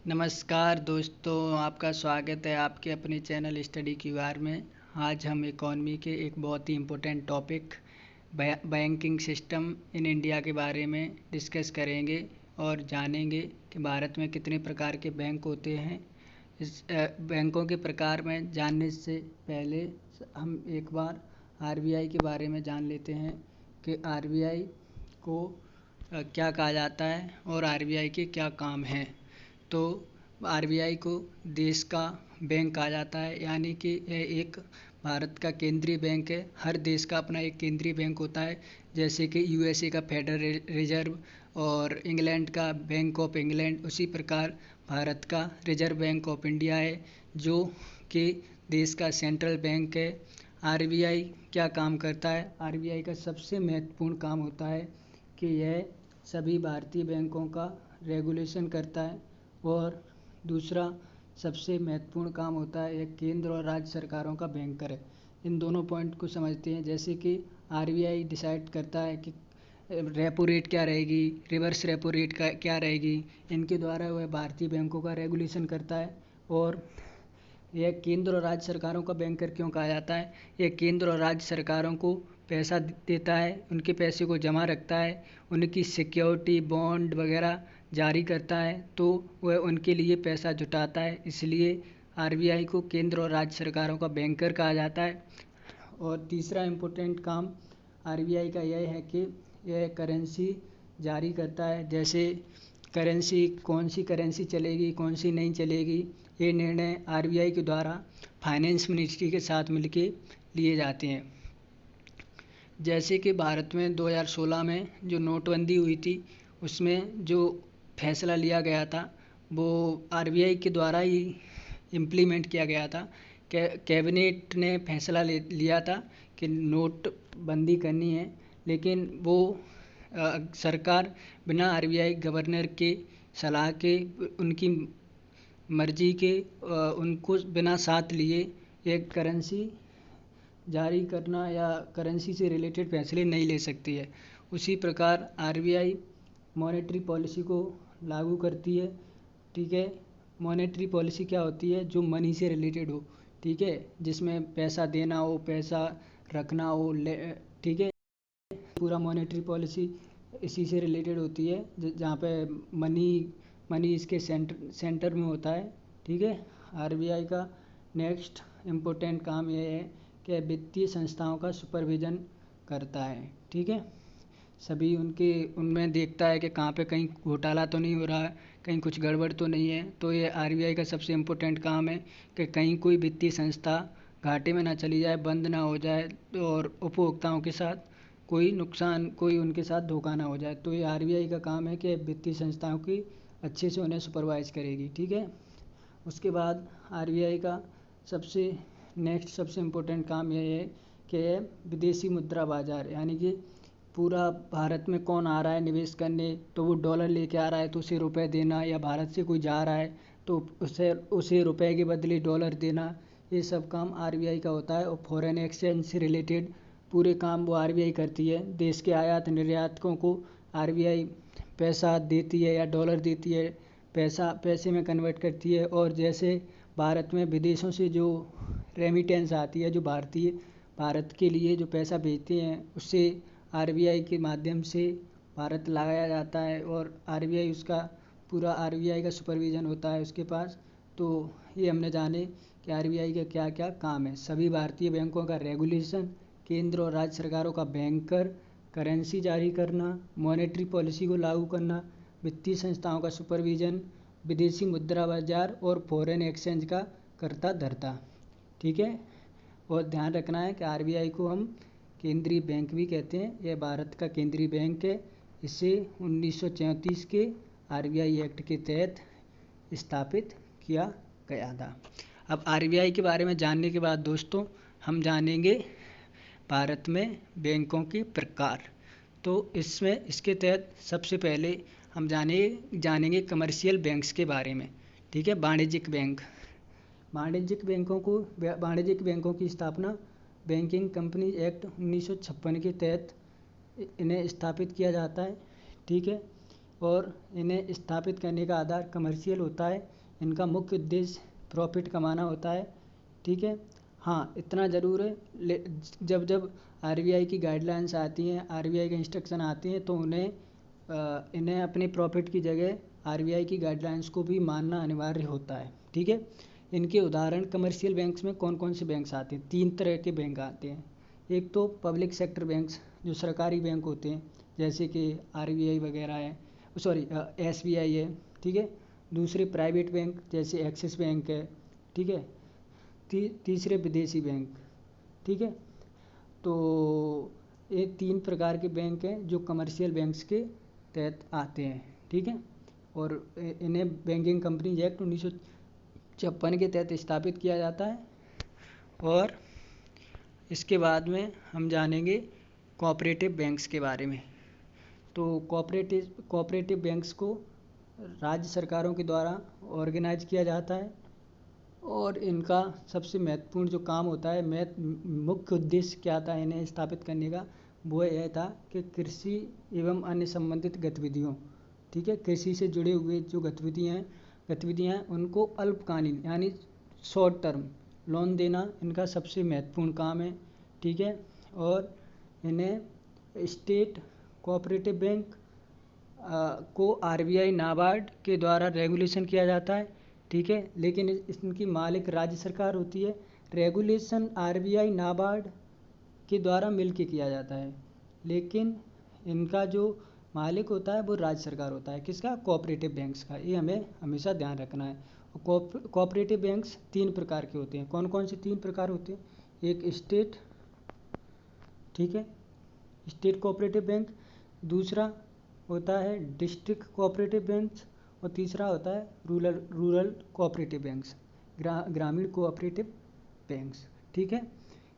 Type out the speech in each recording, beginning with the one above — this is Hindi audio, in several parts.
नमस्कार दोस्तों, आपका स्वागत है आपके अपने चैनल स्टडी क्यूआर में। आज हम इकॉनमी के एक बहुत ही important topic banking system in India के बारे में डिस्कस करेंगे और जानेंगे कि भारत में कितने प्रकार के बैंक होते हैं। इस बैंकों के प्रकार में जानने से पहले हम एक बार आरबीआई के बारे में जान लेते हैं कि आरबीआई को क्या कहा जाता है और आरबीआई के क्या काम हैं। तो आरबीआई को देश का बैंक कहा जाता है, यानी कि यह एक भारत का केंद्रीय बैंक है। हर देश का अपना एक केंद्रीय बैंक होता है, जैसे कि यूएसए का फेडरल रिजर्व और इंग्लैंड का बैंक ऑफ इंग्लैंड। उसी प्रकार भारत का रिजर्व बैंक ऑफ इंडिया है, जो कि देश का सेंट्रल बैंक है। आरबीआई क्या काम करता है? आरबीआई का सबसे महत्वपूर्ण काम होता है कि यह सभी भारतीय बैंकों का रेगुलेशन करता है, और दूसरा सबसे महत्वपूर्ण काम होता है यह केंद्र और राज्य सरकारों का बैंकर है। इन दोनों पॉइंट को समझते हैं। जैसे कि आरबीआई डिसाइड करता है कि रेपो रेट क्या रहेगी, रिवर्स रेपो रेट का क्या रहेगी। इनके द्वारा वह भारतीय बैंकों का रेगुलेशन करता है। और यह केंद्र और राज्य सरकारों का बैंकर क्यों कहा जाता है? यह केंद्र और राज्य सरकारों को पैसा देता है, उनके पैसे को जमा रखता है, उनकी सिक्योरिटी बॉन्ड वगैरह जारी करता है, तो वह उनके लिए पैसा जुटाता है। इसलिए आरबीआई को केंद्र और राज्य सरकारों का बैंकर कहा जाता है। और तीसरा इम्पोर्टेंट काम आरबीआई का यह है कि यह करेंसी जारी करता है। जैसे कौन सी करेंसी चलेगी, कौन सी नहीं चलेगी, ये निर्णय आरबीआई के द्वारा फाइनेंस मिनिस्ट्री के साथ मिलके लिए जाते हैं। जैसे कि भारत में 2016 में जो नोटबंदी हुई थी, उसमें जो फैसला लिया गया था वो आरबीआई के द्वारा ही इम्प्लीमेंट किया गया था। कैबिनेट ने फैसला लिया था कि नोटबंदी करनी है, लेकिन वो सरकार बिना आरबीआई गवर्नर के सलाह के, उनकी मर्जी के, उनको बिना साथ लिए एक करेंसी जारी करना या करेंसी से रिलेटेड फैसले नहीं ले सकती है। उसी प्रकार आरबीआई मॉनेटरी पॉलिसी को लागू करती है। ठीक है, मॉनेटरी पॉलिसी क्या होती है? जो मनी से रिलेटेड हो, ठीक है, जिसमें पैसा देना हो, पैसा रखना हो, ठीक है, पूरा मॉनेटरी पॉलिसी इसी से रिलेटेड होती है, जहाँ पे मनी इसके सेंटर में होता है। ठीक है, आरबीआई का नेक्स्ट इम्पोर्टेंट काम यह है कि वित्तीय संस्थाओं का सुपरविज़न करता है। ठीक है, सभी उनमें देखता है कि कहाँ पे कहीं घोटाला तो नहीं हो रहा है, कहीं कुछ गड़बड़ तो नहीं है। तो ये आरबीआई का सबसे इम्पोर्टेंट काम है कि कहीं कोई वित्तीय संस्था घाटे में ना चली जाए, बंद ना हो जाए, और उपभोक्ताओं के साथ कोई उनके साथ धोखा ना हो जाए। तो ये आरबीआई का काम है कि वित्तीय संस्थाओं की अच्छे से उन्हें सुपरवाइज करेगी। ठीक है, उसके बाद आरबीआई का सबसे इम्पोर्टेंट काम यह है कि विदेशी मुद्रा बाजार, यानी कि पूरा भारत में कौन आ रहा है निवेश करने, तो वो डॉलर लेके आ रहा है तो उसे रुपए देना, या भारत से कोई जा रहा है तो उसे रुपए के बदले डॉलर देना, ये सब काम आरबीआई का होता है। और फॉरेन एक्सचेंज से रिलेटेड पूरे काम वो आरबीआई करती है। देश के आयात निर्यातकों को आरबीआई पैसा देती है या डॉलर देती है, पैसे में कन्वर्ट करती है। और जैसे भारत में विदेशों से जो रेमिटेंस आती है, जो भारत के लिए जो पैसा भेजते हैं, उससे आरबीआई के माध्यम से भारत लगाया जाता है, और आरबीआई का सुपरविज़न होता है उसके पास। तो ये हमने जाने कि आरबीआई के क्या क्या काम है। सभी भारतीय बैंकों का रेगुलेशन, केंद्र और राज्य सरकारों का बैंकर, करेंसी जारी करना, मॉनेटरी पॉलिसी को लागू करना, वित्तीय संस्थाओं का सुपरविज़न, विदेशी मुद्रा बाजार और फॉरेन एक्सचेंज का करता धरता। ठीक है, और ध्यान रखना है कि आरबीआई को हम केंद्रीय बैंक भी कहते हैं। यह भारत का केंद्रीय बैंक है। इसे 1934 के आरबीआई एक्ट के तहत स्थापित किया गया था। अब आरबीआई के बारे में जानने के बाद दोस्तों, हम जानेंगे भारत में बैंकों के प्रकार। तो इसके तहत सबसे पहले हम जानेंगे कमर्शियल बैंक्स के बारे में। ठीक है, वाणिज्यिक बैंकों की स्थापना बैंकिंग कंपनी एक्ट 1956 के तहत इन्हें स्थापित किया जाता है। ठीक है, और इन्हें स्थापित करने का आधार कमर्शियल होता है। इनका मुख्य उद्देश्य प्रॉफिट कमाना होता है। ठीक है, हाँ इतना ज़रूर है, जब जब आरबीआई की गाइडलाइंस आती हैं, आरबीआई के इंस्ट्रक्शन आती हैं, तो इन्हें अपनी प्रॉफिट की जगह आरबीआई की गाइडलाइंस को भी मानना अनिवार्य होता है। ठीक है, इनके उदाहरण कमर्शियल बैंक्स में कौन कौन से बैंक्स आते हैं? 3 तरह के बैंक आते हैं। एक तो पब्लिक सेक्टर बैंक्स, जो सरकारी बैंक होते हैं, जैसे कि आरबीआई वगैरह है, सॉरी एसबीआई है। ठीक है, दूसरे प्राइवेट बैंक जैसे एक्सिस बैंक है। ठीक है, तीसरे विदेशी बैंक। ठीक है, तो ये 3 प्रकार के बैंक हैं जो कमर्शियल बैंक्स के तहत आते हैं। ठीक है, और इन्हें बैंकिंग कंपनी एक्ट 1956 के तहत स्थापित किया जाता है। और इसके बाद में हम जानेंगे कोऑपरेटिव बैंक्स के बारे में। तो कोऑपरेटिव बैंक्स को राज्य सरकारों के द्वारा ऑर्गेनाइज किया जाता है, और इनका सबसे महत्वपूर्ण जो काम होता है, मुख्य उद्देश्य क्या था इन्हें स्थापित करने का, वो यह था कि कृषि एवं अन्य संबंधित गतिविधियों, ठीक है, कृषि से जुड़े हुए जो गतिविधियाँ उनको अल्पकालीन यानी शॉर्ट टर्म लोन देना इनका सबसे महत्वपूर्ण काम है। ठीक है, और इन्हें स्टेट कोऑपरेटिव बैंक को आरबीआई नाबार्ड के द्वारा रेगुलेशन किया जाता है। ठीक है, लेकिन इनकी मालिक राज्य सरकार होती है। रेगुलेशन आरबीआई नाबार्ड के द्वारा मिलके किया जाता है, लेकिन इनका जो मालिक होता है वो राज्य सरकार होता है। किसका? कोऑपरेटिव बैंक्स का। ये हमें हमेशा ध्यान रखना है। कोऑपरेटिव बैंक्स 3 प्रकार के होते हैं। कौन कौन से 3 प्रकार होते हैं? एक स्टेट, ठीक है, स्टेट कोऑपरेटिव बैंक, दूसरा होता है डिस्ट्रिक्ट कोऑपरेटिव बैंक्स, और तीसरा होता है रूरल कोऑपरेटिव बैंक्स, ग्रामीण कोऑपरेटिव बैंक्स। ठीक है,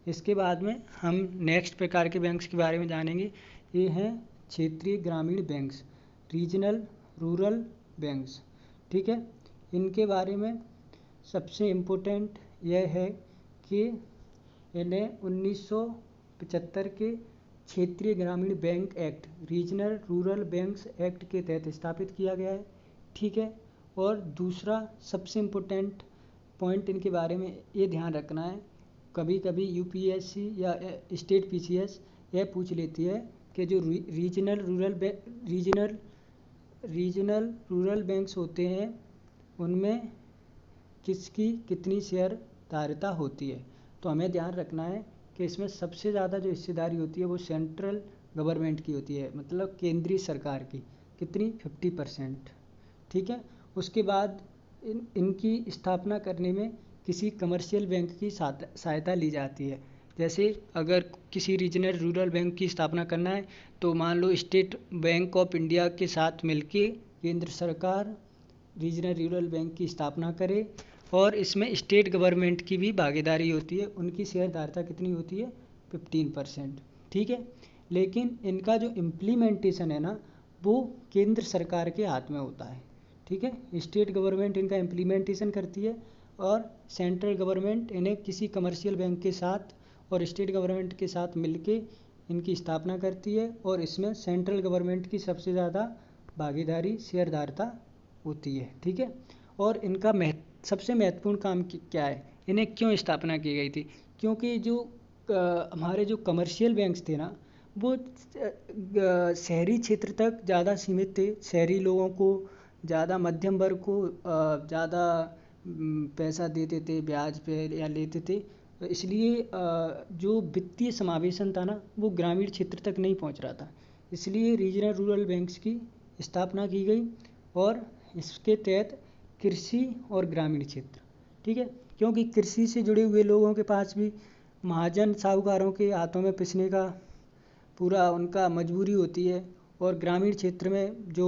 इसके बाद में हम नेक्स्ट प्रकार के बैंक्स के बारे में जानेंगे। ये हैं क्षेत्रीय ग्रामीण बैंक्स, रीजनल रूरल बैंक्स। ठीक है, इनके बारे में सबसे इम्पोर्टेंट यह है कि इन्हें 1975 के क्षेत्रीय ग्रामीण bank act, regional rural banks act के तहत स्थापित किया गया है। ठीक है, और दूसरा सबसे इम्पोर्टेंट पॉइंट इनके बारे में ये ध्यान रखना है, कभी कभी यूपीएससी या स्टेट पीसीएस यह पूछ लेती है कि जो रीजनल रूरल बैंक्स होते हैं उनमें किसकी कितनी शेयरधारिता होती है। तो हमें ध्यान रखना है कि इसमें सबसे ज़्यादा जो हिस्सेदारी होती है वो सेंट्रल गवर्नमेंट की होती है, मतलब केंद्रीय सरकार की। कितनी? 50%। ठीक है, उसके बाद इनकी स्थापना करने में किसी कमर्शियल बैंक की सहायता ली जाती है। जैसे अगर किसी रीजनल रूरल बैंक की स्थापना करना है तो मान लो स्टेट बैंक ऑफ इंडिया के साथ मिलके केंद्र सरकार रीजनल रूरल बैंक की स्थापना करे, और इसमें स्टेट गवर्नमेंट की भी भागीदारी होती है। उनकी शेयरधारिता कितनी होती है? 15%। ठीक है, लेकिन इनका जो इम्प्लीमेंटेशन है ना, वो केंद्र सरकार के हाथ में होता है। ठीक है, स्टेट गवर्नमेंट इनका इम्प्लीमेंटेशन करती है, और सेंट्रल गवर्नमेंट इन्हें किसी कमर्शियल बैंक के साथ और स्टेट गवर्नमेंट के साथ मिलके इनकी स्थापना करती है, और इसमें सेंट्रल गवर्नमेंट की सबसे ज़्यादा भागीदारी शेयरधारिता होती है। ठीक है, और इनका सबसे महत्वपूर्ण काम क्या है, इन्हें क्यों स्थापना की गई थी? क्योंकि जो हमारे जो कमर्शियल बैंक्स थे ना, वो शहरी क्षेत्र तक ज़्यादा सीमित थे। शहरी लोगों को, ज़्यादा मध्यम वर्ग को ज़्यादा पैसा देते थे ब्याज पे या लेते थे, तो इसलिए जो वित्तीय समावेशन था ना, वो ग्रामीण क्षेत्र तक नहीं पहुंच रहा था। इसलिए रीजनल रूरल बैंक्स की स्थापना की गई, और इसके तहत कृषि और ग्रामीण क्षेत्र, ठीक है, क्योंकि कृषि से जुड़े हुए लोगों के पास भी महाजन साहूकारों के हाथों में पिसने का पूरा उनका मजबूरी होती है, और ग्रामीण क्षेत्र में जो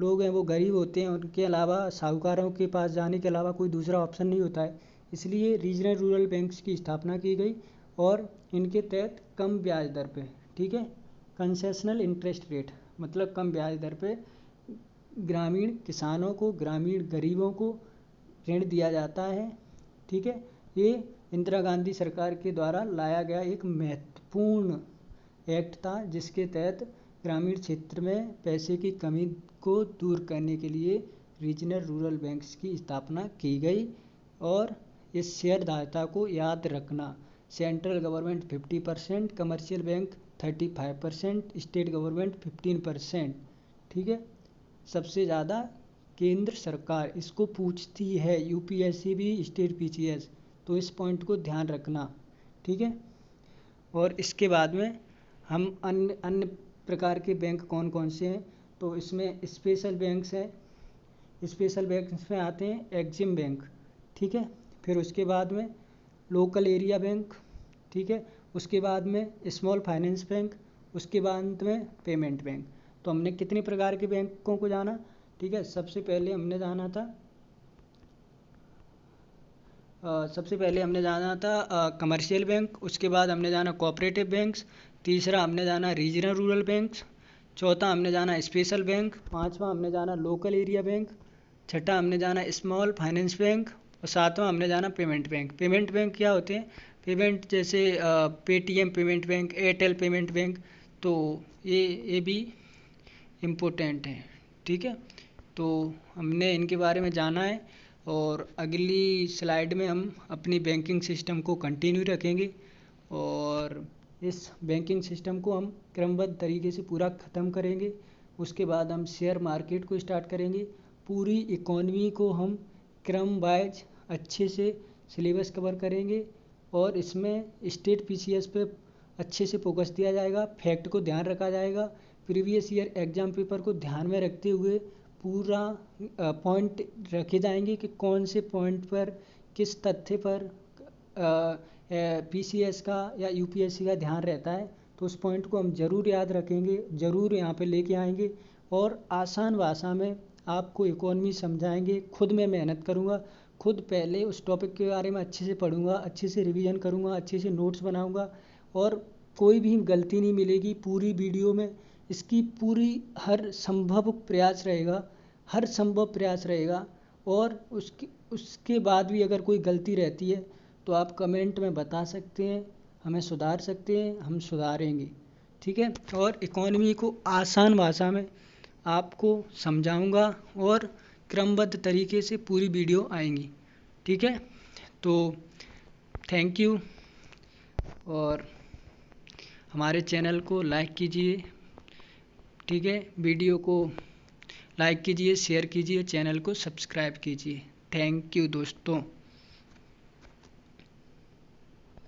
लोग हैं वो गरीब होते हैं, उनके अलावा साहूकारों के पास जाने के अलावा कोई दूसरा ऑप्शन नहीं होता है। इसलिए रीजनल रूरल बैंक्स की स्थापना की गई, और इनके तहत कम ब्याज दर पे, ठीक है, कंसेशनल इंटरेस्ट रेट, मतलब कम ब्याज दर पे ग्रामीण किसानों को, ग्रामीण गरीबों को ऋण दिया जाता है। ठीक है, ये इंदिरा गांधी सरकार के द्वारा लाया गया एक महत्वपूर्ण एक्ट था, जिसके तहत ग्रामीण क्षेत्र में पैसे की कमी को दूर करने के लिए रीजनल रूरल बैंक्स की स्थापना की गई। और इस शेयरधारता को याद रखना, central government 50%, commercial bank 35%, state government 15%। ठीक है, सबसे ज़्यादा केंद्र सरकार इसको पूछती है, यूपीएससी भी, स्टेट पीसीएस, तो इस पॉइंट को ध्यान रखना। ठीक है, और इसके बाद में हम अन्य प्रकार के बैंक कौन कौन से हैं, तो इसमें स्पेशल बैंक्स हैं। स्पेशल बैंक्स में आते हैं एग्जिम बैंक। ठीक है, फिर उसके बाद में लोकल एरिया बैंक। ठीक है, उसके बाद में स्मॉल फाइनेंस बैंक, उसके बाद में पेमेंट बैंक। तो हमने कितने प्रकार के बैंकों को जाना। ठीक है, सबसे पहले हमने जाना था कमर्शियल बैंक, उसके बाद हमने जाना कोऑपरेटिव बैंक्स, तीसरा हमने जाना रीजनल रूरल बैंक्स, चौथा हमने जाना स्पेशल बैंक, पांचवा हमने जाना लोकल एरिया बैंक, छठा हमने जाना स्मॉल फाइनेंस बैंक, और सातवां हमने जाना पेमेंट बैंक। पेमेंट बैंक क्या होते हैं, पेमेंट जैसे Paytm payment bank, Airtel payment bank, तो ये भी इम्पोर्टेंट है। ठीक है, तो हमने इनके बारे में जाना है, और अगली स्लाइड में हम अपनी बैंकिंग सिस्टम को कंटिन्यू रखेंगे, और इस बैंकिंग सिस्टम को हम क्रमबद्ध तरीके से पूरा ख़त्म करेंगे। उसके बाद हम शेयर मार्केट को स्टार्ट करेंगे। पूरी इकोनॉमी को हम क्रम वाइज अच्छे से सिलेबस कवर करेंगे, और इसमें स्टेट पीसीएस पे अच्छे से फोकस दिया जाएगा, फैक्ट को ध्यान रखा जाएगा, प्रीवियस ईयर एग्जाम पेपर को ध्यान में रखते हुए पूरा पॉइंट रखे जाएंगे कि कौन से पॉइंट पर किस तथ्य पर पीसीएस का या यूपीएससी का ध्यान रहता है। तो उस पॉइंट को हम ज़रूर याद रखेंगे, ज़रूर यहाँ पे लेके आएंगे, और आसान भाषा में आपको इकोनॉमी समझाएंगे। खुद मैं मेहनत करूँगा, खुद पहले उस टॉपिक के बारे में अच्छे से पढ़ूंगा, अच्छे से रिवीजन करूँगा, अच्छे से नोट्स बनाऊँगा, और कोई भी गलती नहीं मिलेगी पूरी वीडियो में। इसकी पूरी हर संभव प्रयास रहेगा, और उसके बाद भी अगर कोई गलती रहती है तो आप कमेंट में बता सकते हैं, हमें सुधार सकते हैं, हम सुधारेंगे। ठीक है, और इकोनॉमी को आसान भाषा में आपको समझाऊंगा, और क्रमबद्ध तरीके से पूरी वीडियो आएंगी। ठीक है, तो थैंक यू, और हमारे चैनल को लाइक कीजिए। ठीक है, वीडियो को लाइक कीजिए, शेयर कीजिए, चैनल को सब्सक्राइब कीजिए। थैंक यू दोस्तों।